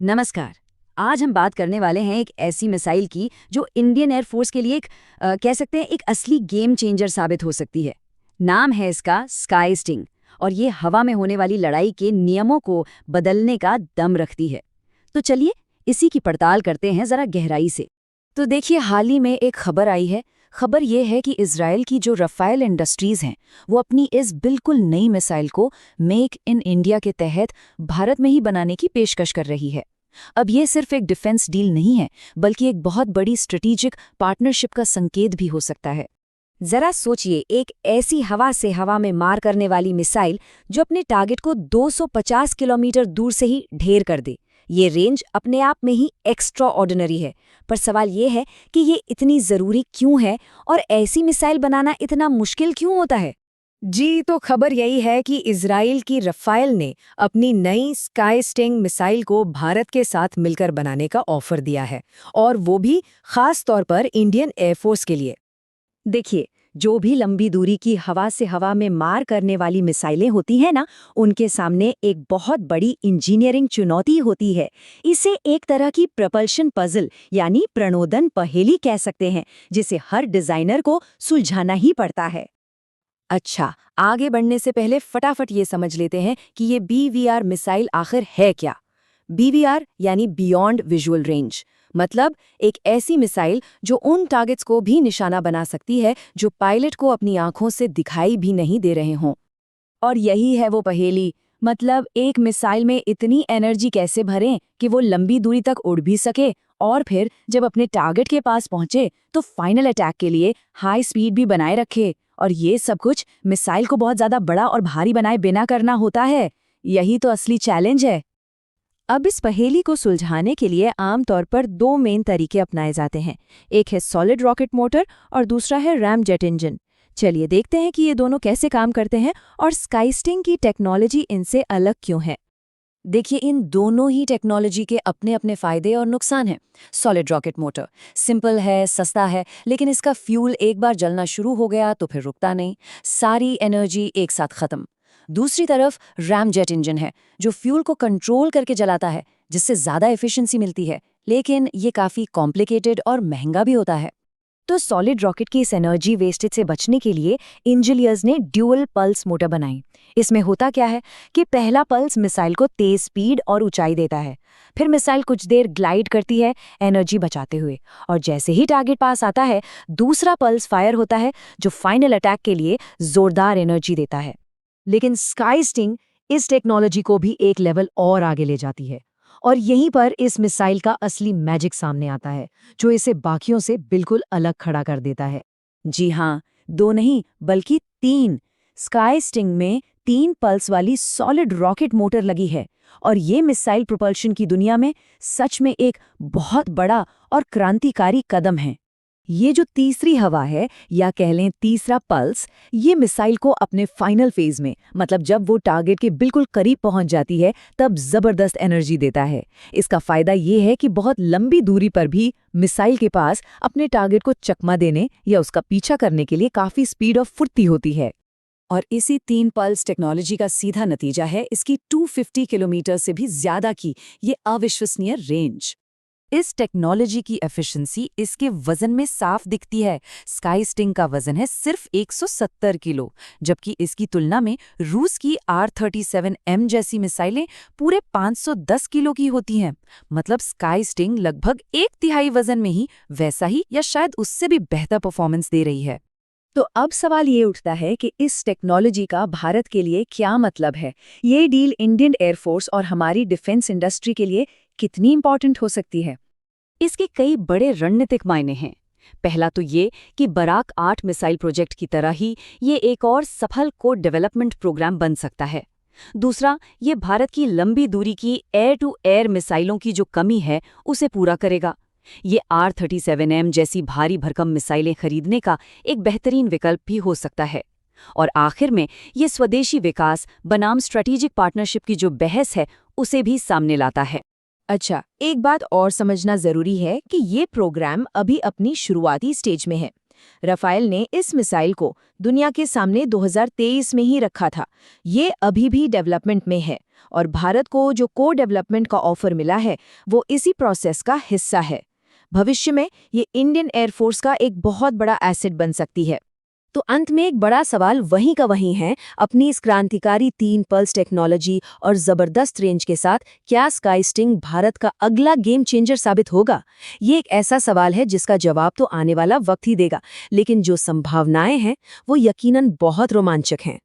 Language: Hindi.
नमस्कार। आज हम बात करने वाले हैं एक ऐसी मिसाइल की जो इंडियन एयरफोर्स के लिए एक कह सकते हैं एक असली गेम चेंजर साबित हो सकती है। नाम है इसका स्काई स्टिंग और ये हवा में होने वाली लड़ाई के नियमों को बदलने का दम रखती है। तो चलिए इसी की पड़ताल करते हैं जरा गहराई से। तो देखिए, हाल ही में एक खबर आई है। खबर ये है कि इजराइल की जो रफाइल इंडस्ट्रीज हैं वो अपनी इस बिल्कुल नई मिसाइल को मेक इन इंडिया के तहत भारत में ही बनाने की पेशकश कर रही है। अब ये सिर्फ एक डिफेंस डील नहीं है, बल्कि एक बहुत बड़ी स्ट्रेटेजिक पार्टनरशिप का संकेत भी हो सकता है। जरा सोचिए, एक ऐसी हवा से हवा में मार करने वाली मिसाइल जो अपने टारगेट को 250 किलोमीटर दूर से ही ढेर कर दे। ये रेंज अपने आप में ही एक्स्ट्रा ऑर्डिनरी है, पर सवाल ये है कि ये इतनी ज़रूरी क्यों है और ऐसी मिसाइल बनाना इतना मुश्किल क्यों होता है? जी, तो खबर यही है कि इजराइल की रफाइल ने अपनी नई स्काई स्टिंग मिसाइल को भारत के साथ मिलकर बनाने का ऑफर दिया है, और वो भी खास तौर पर इंडियन एयरफोर्स के लिए। देखिए, जो भी लंबी दूरी की हवा से हवा में मार करने वाली मिसाइलें होती हैं ना, उनके सामने एक बहुत बड़ी इंजीनियरिंग चुनौती होती है। इसे एक तरह की प्रपल्शन पजल यानी प्रणोदन पहेली कह सकते हैं, जिसे हर डिजाइनर को सुलझाना ही पड़ता है। अच्छा, आगे बढ़ने से पहले फटाफट ये समझ लेते हैं कि ये BVR मिसाइल आखिर है क्या। BVR यानी बियॉन्ड विजुअल रेंज, मतलब एक ऐसी मिसाइल जो उन टारगेट्स को भी निशाना बना सकती है जो पायलट को अपनी आंखों से दिखाई भी नहीं दे रहे हों। और यही है वो पहेली, मतलब एक मिसाइल में इतनी एनर्जी कैसे भरें कि वो लंबी दूरी तक उड़ भी सके और फिर जब अपने टारगेट के पास पहुंचे तो फाइनल अटैक के लिए हाई स्पीड भी बनाए रखे। और ये सब कुछ मिसाइल को बहुत ज्यादा बड़ा और भारी बनाए बिना करना होता है। यही तो असली चैलेंज है। अब इस पहेली को सुलझाने के लिए आमतौर पर दो मेन तरीके अपनाए जाते हैं। एक है सॉलिड रॉकेट मोटर और दूसरा है रैम जेट इंजन। चलिए देखते हैं कि ये दोनों कैसे काम करते हैं और स्काईस्टिंग की टेक्नोलॉजी इनसे अलग क्यों है। देखिए, इन दोनों ही टेक्नोलॉजी के अपने अपने फायदे और नुकसान हैं। सॉलिड रॉकेट मोटर सिंपल है, सस्ता है, लेकिन इसका फ्यूल एक बार जलना शुरू हो गया तो फिर रुकता नहीं, सारी एनर्जी एक साथ खत्म। दूसरी तरफ रैम जेट इंजन है जो फ्यूल को कंट्रोल करके जलाता है, जिससे ज़्यादा एफिशिएंसी मिलती है, लेकिन ये काफ़ी कॉम्प्लिकेटेड और महंगा भी होता है। तो सॉलिड रॉकेट की इस एनर्जी वेस्टेज से बचने के लिए इंजीनियर्स ने ड्यूअल पल्स मोटर बनाई। इसमें होता क्या है कि पहला पल्स मिसाइल को तेज स्पीड और ऊंचाई देता है, फिर मिसाइल कुछ देर ग्लाइड करती है एनर्जी बचाते हुए, और जैसे ही टारगेट पास आता है दूसरा पल्स फायर होता है जो फाइनल अटैक के लिए जोरदार एनर्जी देता है। लेकिन स्काई स्टिंग इस टेक्नोलॉजी को भी एक लेवल और आगे ले जाती है, और यहीं पर इस मिसाइल का असली मैजिक सामने आता है, जो इसे बाकियों से बिल्कुल अलग खड़ा कर देता है। जी हाँ, दो नहीं बल्कि तीन। स्काई स्टिंग में 3 पल्स वाली सॉलिड रॉकेट मोटर लगी है, और ये मिसाइल प्रोपल्शन की दुनिया में सच में एक बहुत बड़ा और क्रांतिकारी कदम है। ये जो तीसरी हवा है, या कह लें तीसरा पल्स, ये मिसाइल को अपने फाइनल फेज में, मतलब जब वो टारगेट के बिल्कुल करीब पहुंच जाती है, तब जबरदस्त एनर्जी देता है। इसका फायदा ये है कि बहुत लंबी दूरी पर भी मिसाइल के पास अपने टारगेट को चकमा देने या उसका पीछा करने के लिए काफी स्पीड और फुर्ती होती है। और इसी 3 पल्स टेक्नोलॉजी का सीधा नतीजा है इसकी 250 किलोमीटर से भी ज्यादा की ये अविश्वसनीय रेंज। इस टेक्नोलॉजी की एफिशिएंसी इसके वजन में साफ दिखती है। स्काई स्टिंग का वजन है सिर्फ 170 किलो, जबकि इसकी तुलना में रूस की R-37M जैसी मिसाइलें पूरे 510 किलो की होती हैं। मतलब स्काई स्टिंग लगभग 1/3 वजन में ही वैसा ही या शायद उससे भी बेहतर परफॉर्मेंस दे रही है। तो अब सवाल ये उठता है कि इस टेक्नोलॉजी का भारत के लिए क्या मतलब है। ये डील इंडियन एयरफोर्स और हमारी डिफेंस इंडस्ट्री के लिए कितनी इंपॉर्टेंट हो सकती है? इसके कई बड़े रणनीतिक मायने हैं। पहला तो ये कि बराक 8 मिसाइल प्रोजेक्ट की तरह ही ये एक और सफल कोड डेवलपमेंट प्रोग्राम बन सकता है। दूसरा, ये भारत की लंबी दूरी की एयर टू एयर मिसाइलों की जो कमी है उसे पूरा करेगा। ये R-37M जैसी भारी भरकम मिसाइलें खरीदने का एक बेहतरीन विकल्प भी हो सकता है। और आखिर में ये स्वदेशी विकास बनाम स्ट्रेटेजिक पार्टनरशिप की जो बहस है उसे भी सामने लाता है। अच्छा, एक बात और समझना जरूरी है कि ये प्रोग्राम अभी अपनी शुरुआती स्टेज में है। राफेल ने इस मिसाइल को दुनिया के सामने 2023 में ही रखा था। ये अभी भी डेवलपमेंट में है और भारत को जो को डेवलपमेंट का ऑफर मिला है वो इसी प्रोसेस का हिस्सा है। भविष्य में ये इंडियन एयरफोर्स का एक बहुत बड़ा एसेट बन सकती है। तो अंत में एक बड़ा सवाल वहीं का वहीं है, अपनी इस क्रांतिकारी 3 पल्स टेक्नोलॉजी और जबरदस्त रेंज के साथ क्या स्काई स्टिंग भारत का अगला गेम चेंजर साबित होगा? ये एक ऐसा सवाल है जिसका जवाब तो आने वाला वक्त ही देगा, लेकिन जो संभावनाएं हैं वो यकीनन बहुत रोमांचक हैं।